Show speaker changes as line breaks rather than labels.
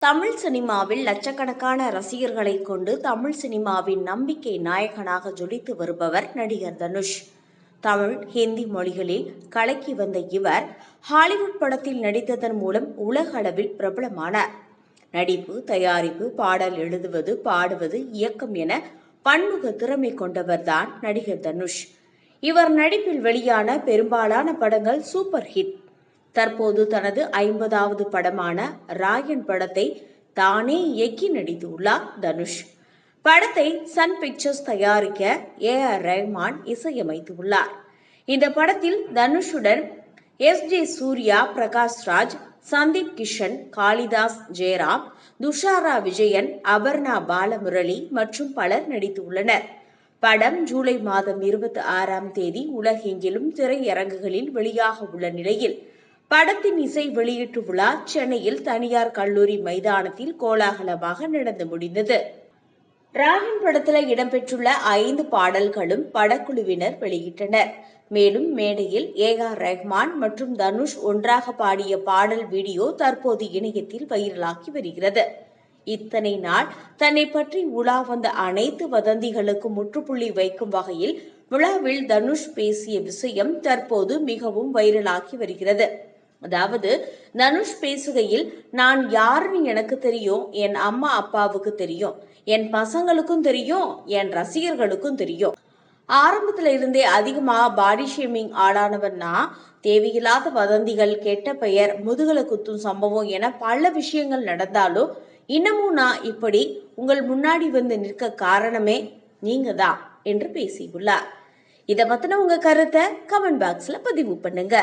தமிழ் சினிமாவில் லட்சக்கணக்கான ரசிகர்களை கொண்டு தமிழ் சினிமாவின் நம்பிக்கை நாயகனாக ஜொலித்து வருபவர் நடிகர் தனுஷ். தமிழ், ஹிந்தி மொழிகளில் கலக்கி வந்த இவர் ஹாலிவுட் படத்தில் நடித்ததன் மூலம் உலக அளவில் பிரபலமானார். நடிப்பு, தயாரிப்பு, பாடல் எழுதுவது, பாடுவது, இயக்கம் என பன்முக திறமை கொண்டவர்தான் நடிகர் தனுஷ். இவர் நடிப்பில் வெளியான பெரும்பாலான படங்கள் சூப்பர் ஹிட். தற்போது தனது 50வது படமான ராயன் படத்தை தானே இயக்கி நடித்துள்ளார் தனுஷ். படத்தை சன் பிக்சர்ஸ் தயாரிக்க ஏ.ஆர். ரஹ்மான் இசையமைத்துள்ளார். இந்த படத்தில் தனுஷுடன் எஸ்.ஜே. சூர்யா, பிரகாஷ் ராஜ், சந்தீப் கிஷன், காளிதாஸ் ஜெயராம், துஷாரா விஜயன், அபர்ணா பாலமுரளி மற்றும் பலர் நடித்துள்ளனர். படம் ஜூலை மாதம் 26ஆம் தேதி உலகெங்கிலும் திரையரங்குகளில் வெளியாக உள்ள நிலையில் படத்தின் இசை வெளியீட்டு விழா சென்னையில் தனியார் கல்லூரி மைதானத்தில் கோலாகலமாக நடந்து முடிந்தது. ராயன் படத்தில் இடம்பெற்றுள்ள 5 பாடல்களும் படக்குழுவினர் வெளியிட்டனர். மேலும் மேடையில் ஏ.ஆர். ரஹ்மான் மற்றும் தனுஷ் ஒன்றாக பாடிய பாடல் வீடியோ தற்போது இணையத்தில் வைரலாகி வருகிறது. இத்தனை நாள் தன்னை பற்றி உலா வந்த அனைத்து வதந்திகளுக்கும் முற்றுப்புள்ளி வைக்கும் வகையில் விழாவில் தனுஷ் பேசிய விஷயம் தற்போது மிகவும் வைரலாகி வருகிறது. அதாவது, தனுஷ் பேசுகையில், நான் யாருன்னு எனக்கு தெரியும், என் அம்மா அப்பாவுக்கு தெரியும், என் பசங்களுக்கும் தெரியும், என் ரசிகர்களுக்கும் தெரியும். ஆரம்பத்துல இருந்தே அதிகமா பாடி ஷேமிங் ஆளானவன்னா, தேவையில்லாத வதந்திகள், கெட்ட பெயர், முதுகலை குத்தும் சம்பவம் என பல விஷயங்கள் நடந்தாலும் இன்னமும் நான் இப்படி உங்கள் முன்னாடி வந்து நிற்க காரணமே நீங்க தான் என்று பேசியுள்ளார். இதை பத்தின உங்க கருத்தை கமெண்ட் பாக்ஸ்ல பதிவு பண்ணுங்க.